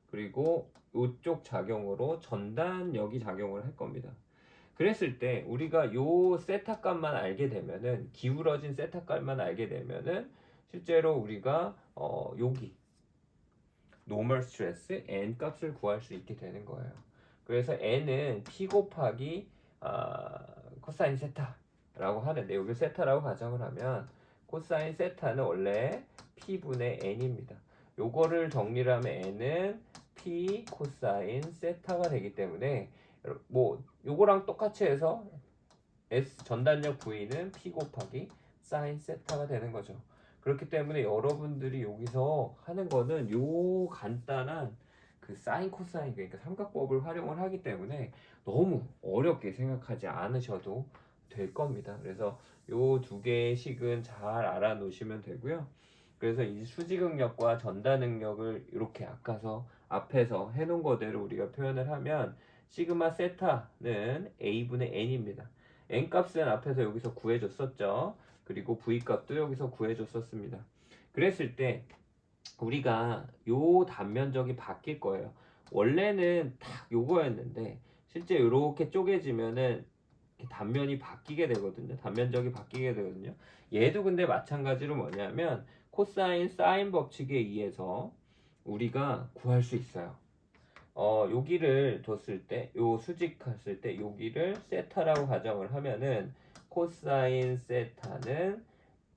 그리고 이쪽 작용으로 전단력이 작용을 할 겁니다. 그랬을 때 우리가 요 세타 값만 알게 되면은, 기울어진 세타 값만 알게 되면은 실제로 우리가 여기 노멀 스트레스 n 값을 구할 수 있게 되는 거예요. 그래서 n은 p 곱하기 코사인 세타라고 하는데, 여기 세타라고 가정을 하면 코사인 세타는 원래 p분의 n입니다. 요거를 정리를 하면 n은 p 코사인 세타가 되기 때문에, 뭐 요거랑 똑같이 해서 S 전단력 V는 P 곱하기 사인 세타가 되는 거죠. 그렇기 때문에 여러분들이 여기서 하는 거는 요 간단한 그 사인 코사인, 그러니까 삼각법을 활용을 하기 때문에 너무 어렵게 생각하지 않으셔도 될 겁니다. 그래서 요 두 개의 식은 잘 알아 놓으시면 되고요. 그래서 이 수직응력과 전단응력을 이렇게 앞에서 해놓은 거대로 우리가 표현을 하면 시그마 세타는 A분의 N입니다. n 값은 앞에서 여기서 구해줬었죠. 그리고 v 값도 여기서 구해줬었습니다. 그랬을 때 우리가 요 단면적이 바뀔 거예요. 원래는 딱 요거였는데 실제 이렇게 쪼개지면은 단면이 바뀌게 되거든요. 단면적이 바뀌게 되거든요. 얘도 근데 마찬가지로 뭐냐면 코사인 사인 법칙에 의해서 우리가 구할 수 있어요. 여기를 뒀을 때, 요 수직했을 때 여기를 세타라고 가정을 하면은 코사인 세타는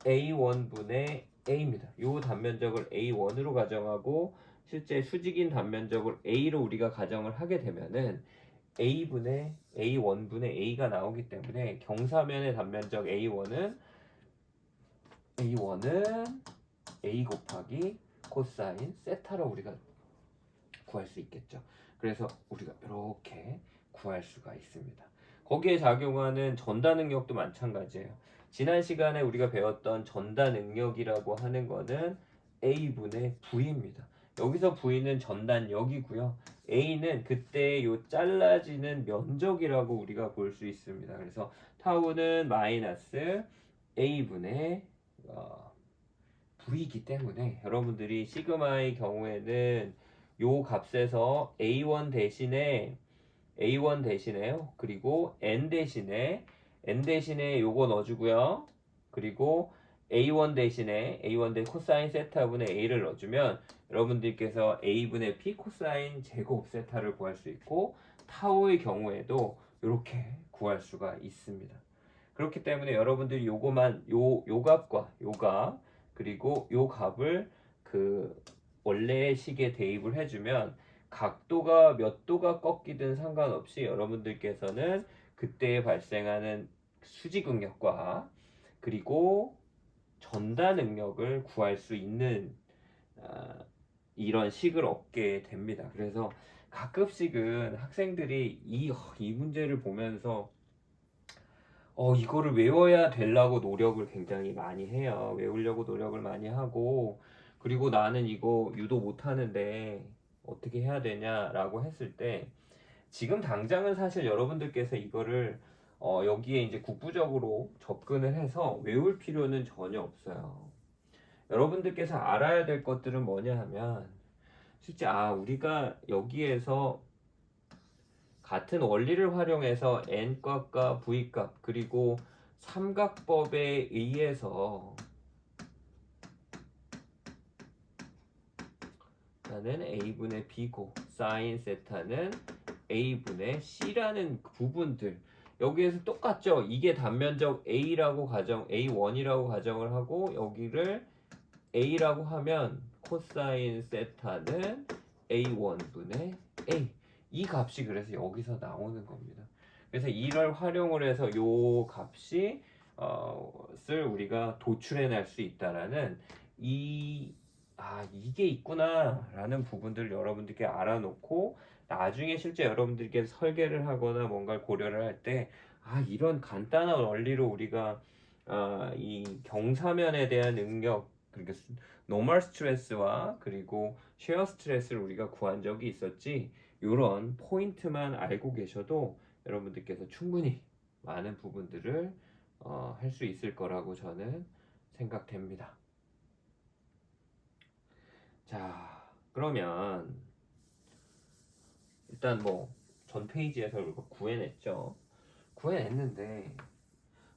A1분의 A입니다. 요 단면적을 A1으로 가정하고 실제 수직인 단면적을 A로 우리가 가정을 하게 되면은 A1분의 A가 나오기 때문에 경사면의 단면적 A1은 A 곱하기 코사인 세타로 우리가 구할 수 있겠죠. 그래서 우리가 이렇게 구할 수가 있습니다. 거기에 작용하는 전단 능력도 마찬가지예요. 지난 시간에 우리가 배웠던 전단 능력이라고 하는 거는 A분의 V입니다. 여기서 V는 전단력이고요. A는 그때 요 잘라지는 면적이라고 우리가 볼 수 있습니다. 그래서 타우는 마이너스 A분의 V이기 때문에 여러분들이 시그마의 경우에는 요 값에서 A1 대신에요. 그리고 N 대신에 요거 넣어주고요. 그리고 A1 대신에 A1 대 코사인 세타분의 A를 넣어주면 여러분들께서 A분의 P 코사인 제곱 세타를 구할 수 있고, 타우의 경우에도 이렇게 구할 수가 있습니다. 그렇기 때문에 여러분들이 요거만 요 값과 요 값, 그리고 요 값을 그 원래의 식에 대입을 해주면 각도가 몇 도가 꺾이든 상관없이 여러분들께서는 그때 발생하는 수직응력과 그리고 전단응력을 구할 수 있는 이런 식을 얻게 됩니다. 그래서 가끔씩은 학생들이 이 문제를 보면서 이거를 외워야 되려고 노력을 굉장히 많이 해요. 외우려고 노력을 많이 하고, 그리고 나는 이거 유도 못하는데 어떻게 해야 되냐라고 했을 때, 지금 당장은 사실 여러분들께서 이거를 여기에 이제 국부적으로 접근을 해서 외울 필요는 전혀 없어요. 여러분들께서 알아야 될 것들은 뭐냐 하면, 실제 우리가 여기에서 같은 원리를 활용해서 n값과 v값 그리고 삼각법에 의해서 나는 a분의 b고 사인 세타는 a분의 c라는 부분들, 여기에서 똑같죠. 이게 단면적 a라고 A1이라고 가정을 하고 여기를 a라고 하면 코사인 세타는 a1분의 a, 이 값이 그래서 여기서 나오는 겁니다. 그래서 이를 활용을 해서 요 값이 을 우리가 도출해낼 수 있다라는 이게 있구나라는 부분들을 여러분들께 알아놓고 나중에 실제 여러분들께 설계를 하거나 뭔가를 고려를 할 때 이런 간단한 원리로 우리가 이 경사면에 대한 능력, 그러니까 노멀 스트레스와 그리고 쉐어 스트레스를 우리가 구한 적이 있었지, 이런 포인트만 알고 계셔도 여러분들께서 충분히 많은 부분들을 할 수 있을 거라고 저는 생각됩니다. 자, 그러면 일단 뭐 전 페이지에서 이거 구해냈죠. 구해냈는데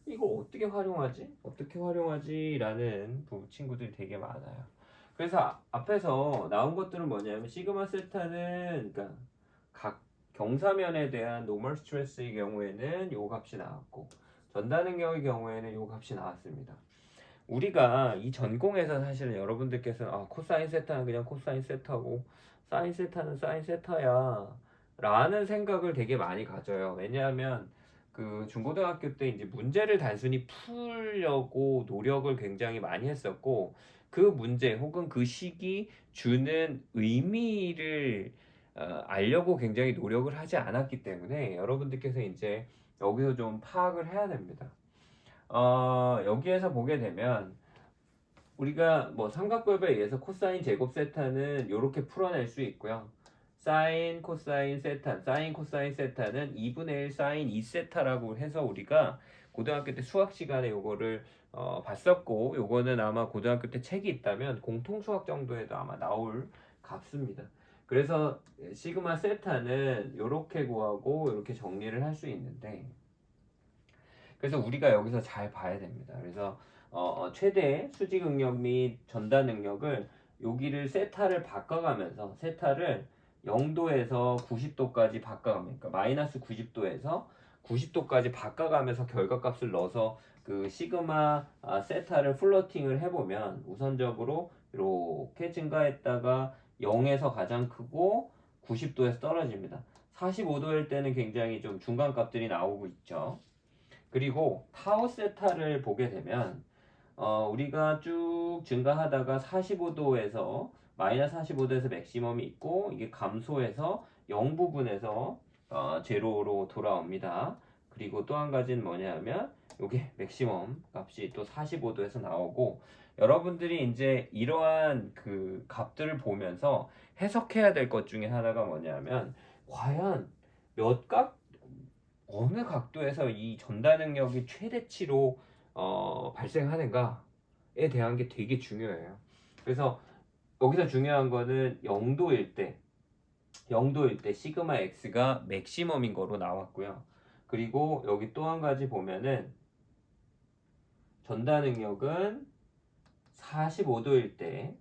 이거 어떻게 활용하지? 어떻게 활용하지? 라는 친구들이 되게 많아요. 그래서 앞에서 나온 것들은 뭐냐면 시그마 세타는 그러니까 각 경사면에 대한 노멀 스트레스의 경우에는 요 값이 나왔고 전다 능력의 경우에는 요 값이 나왔습니다. 우리가 이 전공에서 사실은 여러분들께서는 코사인 세타는 그냥 코사인 세타고 사인 세타는 사인 세타야 라는 생각을 되게 많이 가져요. 왜냐하면 그 중고등학교 때 이제 문제를 단순히 풀려고 노력을 굉장히 많이 했었고 그 문제 혹은 그 식이 주는 의미를 알려고 굉장히 노력을 하지 않았기 때문에 여러분들께서 이제 여기서 좀 파악을 해야 됩니다. 여기에서 보게 되면 우리가 뭐 삼각법에 의해서 코사인 제곱 세타는 이렇게 풀어낼 수 있고요. 사인 코사인 세타, 사인 코사인 세타는 2분의 1 사인 2세타라고 해서 우리가 고등학교 때 수학 시간에 요거를 봤었고 요거는 아마 고등학교 때 책이 있다면 공통 수학 정도에도 아마 나올 값입니다. 그래서 시그마 세타는 이렇게 구하고 이렇게 정리를 할 수 있는데 그래서 우리가 여기서 잘 봐야 됩니다. 그래서 최대 수직 응력 및 전달 능력을 여기를 세타를 바꿔가면서 세타를 0도에서 90도까지 바꿔가면 그러니까 마이너스 90도에서 90도까지 바꿔가면서 결과값을 넣어서 그 시그마 세타를 플로팅을 해보면 우선적으로 이렇게 증가했다가 0에서 가장 크고 90도에서 떨어집니다. 45도일 때는 굉장히 좀 중간 값들이 나오고 있죠. 그리고 타우 세타를 보게 되면 우리가 쭉 증가하다가 45도에서 마이너스 45도에서 맥시멈이 있고 이게 감소해서 0 부분에서 제로로 돌아옵니다. 그리고 또 한 가지는 뭐냐면 이게 맥시멈 값이 또 45도에서 나오고 여러분들이 이제 이러한 그 값들을 보면서 해석해야 될 것 중에 하나가 뭐냐면 과연 어느 각도에서 이 전달 능력이 최대치로 발생하는가에 대한 게 되게 중요해요. 그래서 여기서 중요한 거는 0도일 때 시그마 x가 맥시멈인 거로 나왔고요. 그리고 여기 또 한 가지 보면은 전달 능력은 45도일 때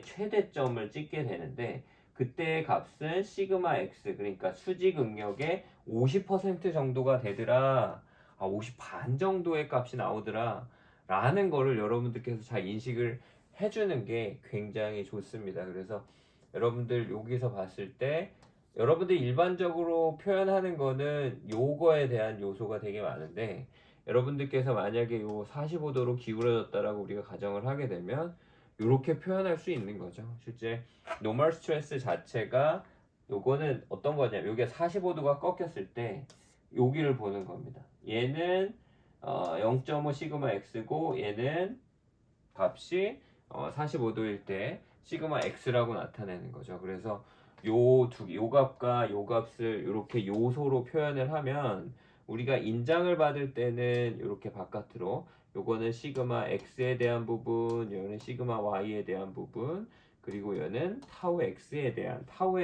최대점을 찍게 되는데 그때의 값은 시그마 x 그러니까 수직 응력의 50% 정도가 되더라. 50 반 정도의 값이 나오더라. 라는 거를 여러분들께서 잘 인식을 해주는 게 굉장히 좋습니다. 그래서 여러분들 여기서 봤을 때 여러분들 일반적으로 표현하는 거는 요거에 대한 요소가 되게 많은데 여러분들께서 만약에 요 45도로 기울어졌다라고 우리가 가정을 하게 되면 이렇게 표현할 수 있는 거죠. 실제 노멀 스트레스 자체가 요거는 어떤 거냐면 여기가 45도가 꺾였을 때 여기를 보는 겁니다. 얘는 0.5 시그마 x고 얘는 값이 45도일 때 시그마 x라고 나타내는 거죠. 그래서 요 값과 요 값을 이렇게 요소로 표현을 하면 우리가 인장을 받을 때는 이렇게 바깥으로 요거는 시그마 x에 대한 부분, 요는 시그마 y에 대한 부분, 그리고 요는 타우에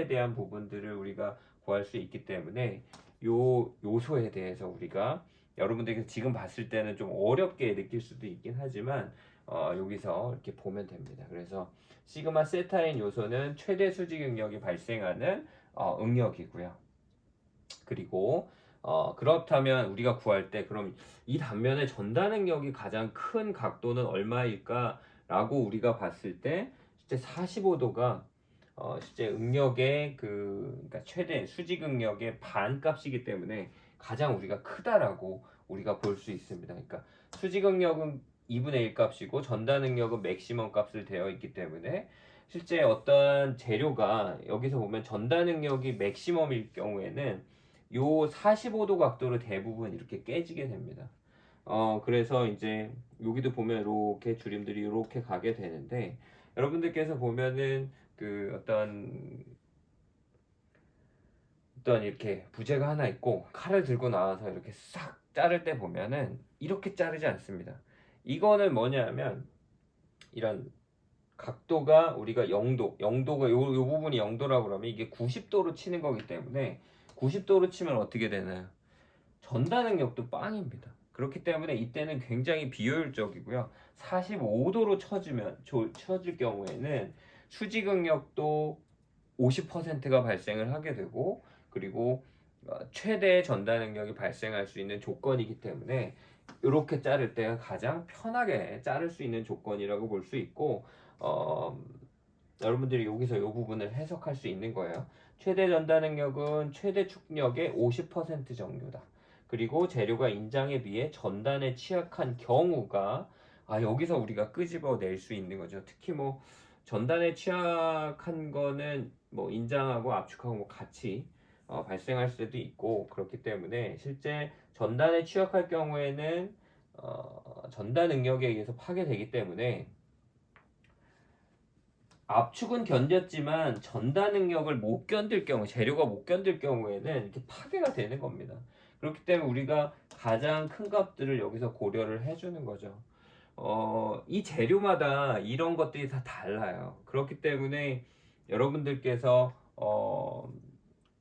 대한 부분들을 우리가 구할 수 있기 때문에 요 요소에 대해서 우리가 여러분들께서 지금 봤을 때는 좀 어렵게 느낄 수도 있긴 하지만 여기서 이렇게 보면 됩니다. 그래서 시그마 세타인 요소는 최대 수직 응력이 발생하는 응력이고요. 그리고 그렇다면 우리가 구할 때 그럼 이 단면의 전달 능력이 가장 큰 각도는 얼마일까라고 우리가 봤을 때 실제 45도가 실제 응력의 그러니까 최대 수직 응력의 반값이기 때문에 가장 우리가 크다라고 우리가 볼 수 있습니다. 그러니까 수직 응력은 2분의 1 값이고 전달 능력은 맥시멈 값을 되어 있기 때문에 실제 어떤 재료가 여기서 보면 전달 능력이 맥시멈일 경우에는 요 45도 각도로 대부분 이렇게 깨지게 됩니다. 그래서 이제 여기도 보면 이렇게 줄임들이 이렇게 가게 되는데 여러분들께서 보면은 그 어떤 이렇게 부재가 하나 있고 칼을 들고 나와서 이렇게 싹 자를 때 보면은 이렇게 자르지 않습니다. 이거는 뭐냐면 이런 각도가 우리가 0도가 요 부분이 0도라고 그러면 이게 90도로 치는 거기 때문에 90도로 치면 어떻게 되나요? 전다 능력도 빵입니다. 그렇기 때문에 이때는 굉장히 비효율적이고요. 45도로 쳐질 경우에는 수직 응력도 50%가 발생을 하게 되고, 그리고 최대 전다 능력이 발생할 수 있는 조건이기 때문에 이렇게 자를 때가 가장 편하게 자를 수 있는 조건이라고 볼 수 있고, 어, 여러분들이 여기서 이 부분을 해석할 수 있는 거예요. 최대 전다 능력은 최대 축력의 50% 정도다. 그리고 재료가 인장에 비해 전단에 취약한 경우가, 여기서 우리가 끄집어낼 수 있는 거죠. 특히 뭐 전단에 취약한 거는 뭐 인장하고 압축하고 뭐 같이 발생할 수도 있고, 그렇기 때문에 실제 전단에 취약할 경우에는 전단 능력에 의해서 파괴되기 때문에 압축은 견뎠지만 전단 능력을 못 견딜 경우, 재료가 못 견딜 경우에는 이렇게 파괴가 되는 겁니다. 그렇기 때문에 우리가 가장 큰 값들을 여기서 고려를 해주는 거죠. 이 재료마다 이런 것들이 다 달라요. 그렇기 때문에 여러분들께서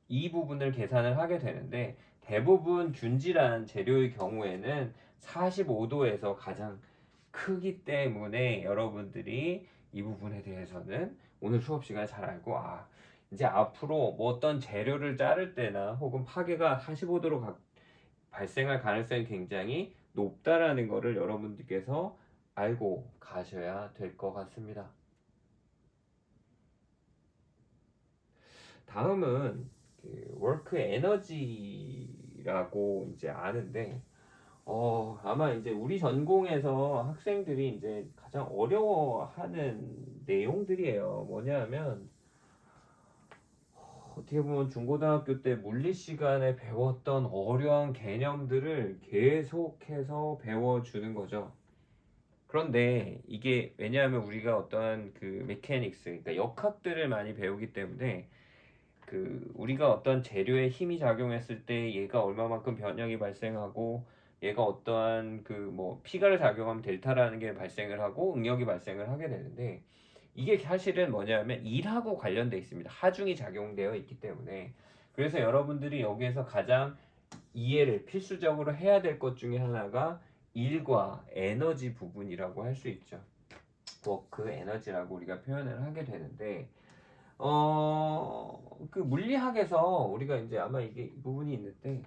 이 부분을 계산을 하게 되는데, 대부분 균질한 재료의 경우에는 45도에서 가장 크기 때문에 여러분들이 이 부분에 대해서는 오늘 수업 시간에 잘 알고, 이제 앞으로 뭐 어떤 재료를 자를 때나 혹은 파괴가 45도로 발생할 가능성이 굉장히 높다라는 것을 여러분들께서 알고 가셔야 될 것 같습니다. 다음은 그 워크 에너지라고 이제 아는데, 아마 이제 우리 전공에서 학생들이 이제 가장 어려워하는 내용들이에요. 뭐냐면, 어떻게 보면 중고등학교 때 물리 시간에 배웠던 어려운 개념들을 계속해서 배워주는 거죠. 그런데 이게 왜냐하면 우리가 어떠한 그 메케닉스, 그러니까 역학들을 많이 배우기 때문에, 그 우리가 어떤 재료에 힘이 작용했을 때 얘가 얼마만큼 변형이 발생하고, 얘가 어떠한 그 뭐 피가를 작용하면 델타라는 게 발생을 하고 응력이 발생을 하게 되는데, 이게 사실은 뭐냐면 일하고 관련돼 있습니다. 하중이 작용되어 있기 때문에. 그래서 여러분들이 여기에서 가장 이해를 필수적으로 해야 될 것 중에 하나가 일과 에너지 부분이라고 할 수 있죠. 워크 에너지라고 우리가 표현을 하게 되는데, 그 물리학에서 우리가 이제 아마 이게 이 부분이 있는데,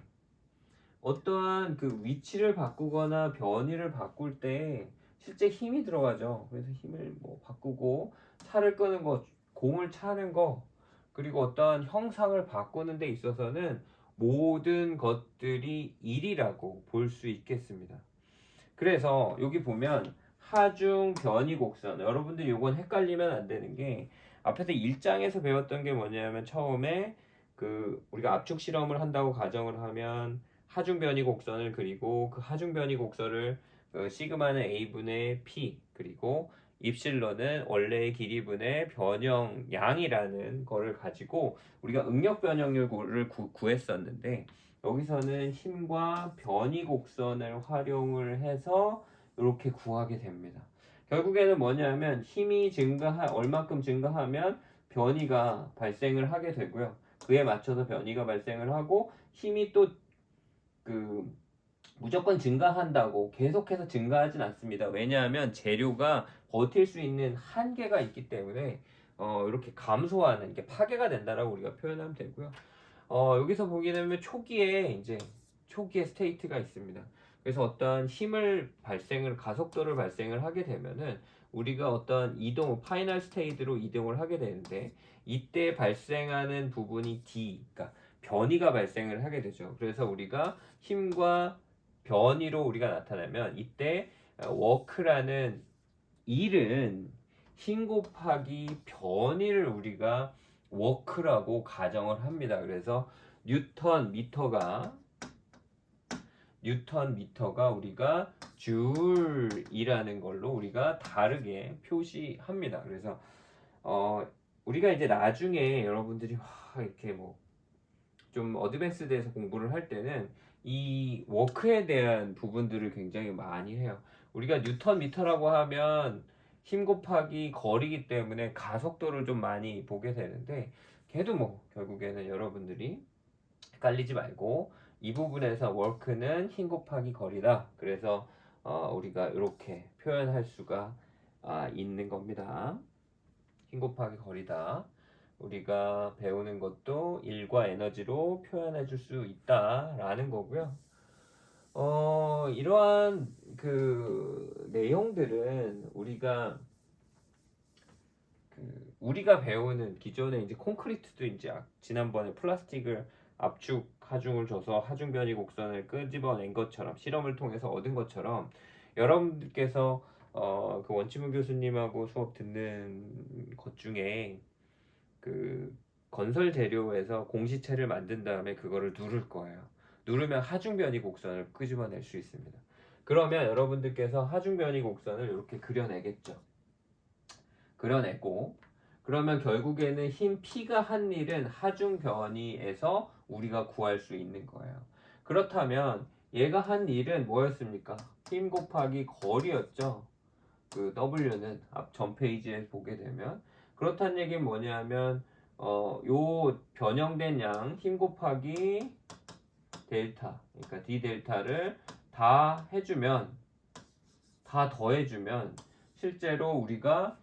어떠한 그 위치를 바꾸거나 변이를 바꿀 때 실제 힘이 들어가죠. 그래서 힘을 뭐 바꾸고 차를 끄는 거, 공을 차는 거, 그리고 어떠한 형상을 바꾸는 데 있어서는 모든 것들이 일이라고 볼 수 있겠습니다. 그래서 여기 보면 하중 변이 곡선, 여러분들이 이건 헷갈리면 안 되는 게, 앞에서 1장에서 배웠던 게 뭐냐면, 처음에 그 우리가 압축 실험을 한다고 가정을 하면 하중 변이 곡선을 그리고, 그 하중 변이 곡선을 시그마는 a분의 p, 그리고 입실론은 원래의 길이분의 변형량이라는 거를 가지고 우리가 응력 변형률을 구했었는데, 여기서는 힘과 변이 곡선을 활용을 해서 이렇게 구하게 됩니다. 결국에는 뭐냐면 힘이 얼마큼 증가하면 변이가 발생을 하게 되고요. 그에 맞춰서 변이가 발생을 하고, 힘이 또 그 무조건 증가한다고 계속해서 증가하진 않습니다. 왜냐하면 재료가 버틸 수 있는 한계가 있기 때문에 이렇게 감소하는 게 파괴가 된다라고 우리가 표현하면 되고요. 여기서 보게 되면 초기에 스테이트가 있습니다. 그래서 어떤 가속도를 발생을 하게 되면은 우리가 어떤 파이널 스테이트로 이동을 하게 되는데, 이때 발생하는 부분이 그러니까 변이가 발생을 하게 되죠. 그래서 우리가 힘과 변이로 우리가 나타내면, 이때 워크라는 일은 힘 곱하기 변이를 우리가 워크라고 가정을 합니다. 그래서 뉴턴 미터가 우리가 줄이라는 걸로 우리가 다르게 표시합니다. 그래서 우리가 이제 나중에 여러분들이 이렇게 뭐 좀 어드밴스드에서 공부를 할 때는 이 워크에 대한 부분들을 굉장히 많이 해요. 우리가 뉴턴 미터라고 하면 힘 곱하기 거리이기 때문에 가속도를 좀 많이 보게 되는데, 걔도 뭐 결국에는 여러분들이 헷갈리지 말고 이 부분에서 work는 힘 곱하기 거리다. 그래서 우리가 이렇게 표현할 수가 있는 겁니다. 힘 곱하기 거리다. 우리가 배우는 것도 일과 에너지로 표현해 줄 수 있다라는 거고요. 이러한 그 내용들은 우리가 배우는 기존에 이제 콘크리트도 이제 지난번에 플라스틱을 압축 하중을 줘서 하중 변이 곡선을 끄집어낸 것처럼 실험을 통해서 얻은 것처럼 여러분들께서 그 원치문 교수님하고 수업 듣는 것 중에 그 건설 재료에서 공시체를 만든 다음에 그거를 누를 거예요. 누르면 하중 변이 곡선을 끄집어낼 수 있습니다. 그러면 여러분들께서 하중 변이 곡선을 이렇게 그려내겠죠. 그려내고 그러면 결국에는 힘 P가 한 일은 하중 변이에서 우리가 구할 수 있는 거예요. 그렇다면 얘가 한 일은 뭐였습니까? 힘 곱하기 거리였죠. 그 W는 앞 전 페이지에 보게 되면 그렇다는 얘기는 뭐냐면 요 변형된 양 힘 곱하기 델타 그러니까 D 델타를 다 더해주면 실제로 우리가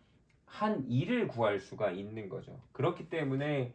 한 일을 구할 수가 있는 거죠. 그렇기 때문에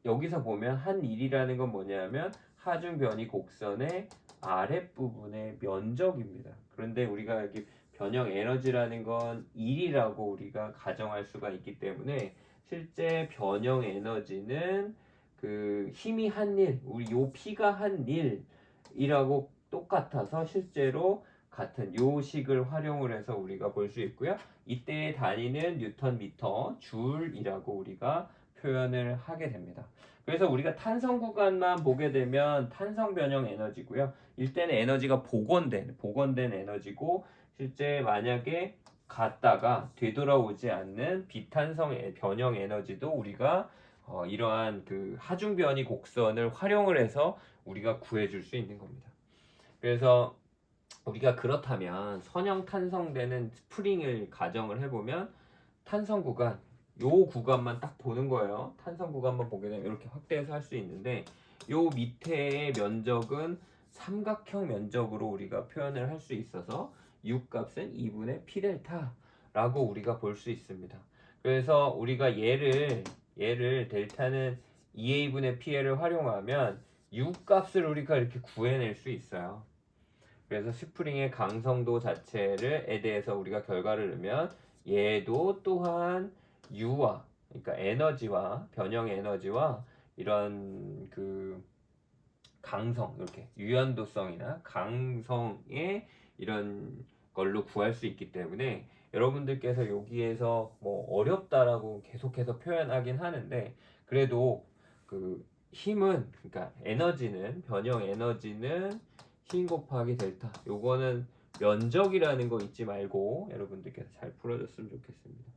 여기서 보면 한 일이라는 건 뭐냐면 하중 변이 곡선의 아랫부분의 면적입니다. 그런데 우리가 여기 변형 에너지라는 건 일이라고 우리가 가정할 수가 있기 때문에 실제 변형 에너지는 그 힘이 한 일, 우리 요 P가 한 일이라고 똑같아서 실제로 같은 요 식을 활용을 해서 우리가 볼 수 있고요. 이때의 단위는 뉴턴 미터 줄이라고 우리가 표현을 하게 됩니다. 그래서 우리가 탄성 구간만 보게 되면 탄성 변형 에너지고요. 이때는 에너지가 복원된 에너지고 실제 만약에 갔다가 되돌아오지 않는 비탄성 변형 에너지도 우리가 이러한 그 하중 변이 곡선을 활용을 해서 우리가 구해줄 수 있는 겁니다. 그래서 우리가 그렇다면 선형 탄성되는 스프링을 가정을 해보면 탄성 구간 요 구간만 딱 보는 거예요. 탄성 구간만 보게 되면 이렇게 확대해서 할 수 있는데 요 밑에의 면적은 삼각형 면적으로 우리가 표현을 할 수 있어서 U 값은 2분의 P 델타라고 우리가 볼 수 있습니다. 그래서 우리가 얘를 델타는 2A분의 PL을 활용하면 U 값을 우리가 이렇게 구해낼 수 있어요. 그래서 스프링의 강성도 자체에 대해서 우리가 결과를 넣으면 얘도 또한 U와 그러니까 에너지와 변형 에너지와 이런 그 강성 이렇게 유연도성이나 강성의 이런 걸로 구할 수 있기 때문에 여러분들께서 여기에서 뭐 어렵다라고 계속해서 표현하긴 하는데 그래도 그 힘은 그러니까 에너지는 변형 에너지는 힘 곱하기 델타 요거는 면적이라는 거 잊지 말고 여러분들께서 잘 풀어줬으면 좋겠습니다.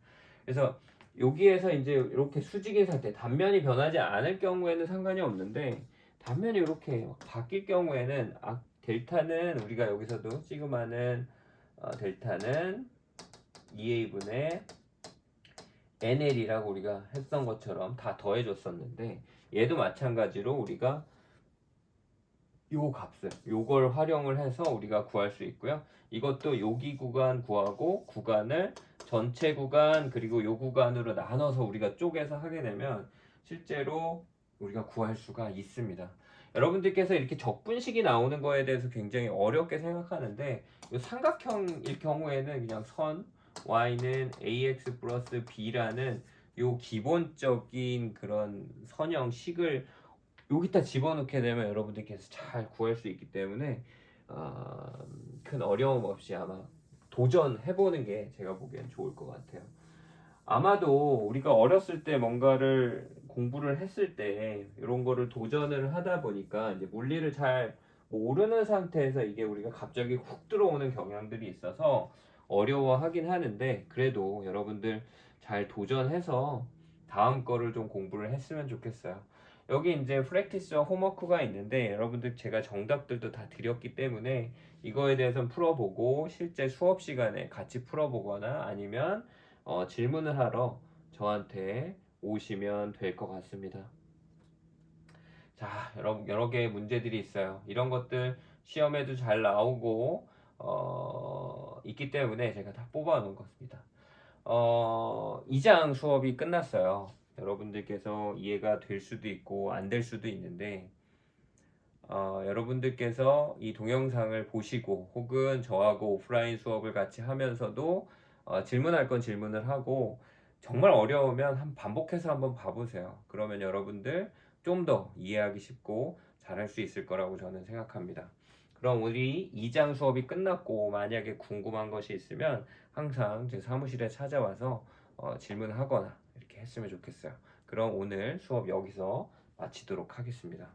그래서 여기에서 이제 이렇게 수직인 상태 단면이 변하지 않을 경우에는 상관이 없는데 단면이 이렇게 바뀔 경우에는 델타는 우리가 여기서도 시그마는 델타는 2A분의 NL이라고 우리가 했던 것처럼 다 더해줬었는데 얘도 마찬가지로 우리가 요 값을 요걸 활용을 해서 우리가 구할 수 있고요. 이것도 여기 구간 구하고 구간을 전체 구간 그리고 요 구간으로 나눠서 우리가 쪼개서 하게 되면 실제로 우리가 구할 수가 있습니다. 여러분들께서 이렇게 적분식이 나오는 거에 대해서 굉장히 어렵게 생각하는데 이 삼각형일 경우에는 그냥 선 y는 ax 플러스 b라는 요 기본적인 그런 선형식을 여기다 집어넣게 되면 여러분들께서 잘 구할 수 있기 때문에 큰 어려움 없이 아마 도전해보는 게 제가 보기엔 좋을 것 같아요. 아마도 우리가 어렸을 때 뭔가를 공부를 했을 때 이런 거를 도전을 하다 보니까 이제 물리를 잘 모르는 상태에서 이게 우리가 갑자기 훅 들어오는 경향들이 있어서 어려워하긴 하는데 그래도 여러분들 잘 도전해서 다음 거를 좀 공부를 했으면 좋겠어요. 여기 이제 프랙티스와 홈워크가 있는데 여러분들 제가 정답들도 다 드렸기 때문에 이거에 대해서는 풀어보고 실제 수업 시간에 같이 풀어보거나 아니면 질문을 하러 저한테 오시면 될 것 같습니다. 자, 여러 개의 문제들이 있어요. 이런 것들 시험에도 잘 나오고 있기 때문에 제가 다 뽑아 놓은 것입니다. 2장 수업이 끝났어요. 여러분들께서 이해가 될 수도 있고 안 될 수도 있는데 여러분들께서 이 동영상을 보시고 혹은 저하고 오프라인 수업을 같이 하면서도 질문할 건 질문을 하고 정말 어려우면 반복해서 한번 봐보세요. 그러면 여러분들 좀 더 이해하기 쉽고 잘할 수 있을 거라고 저는 생각합니다. 그럼 우리 2장 수업이 끝났고 만약에 궁금한 것이 있으면 항상 제 사무실에 찾아와서 질문하거나 이렇게 했으면 좋겠어요. 그럼 오늘 수업 여기서 마치도록 하겠습니다.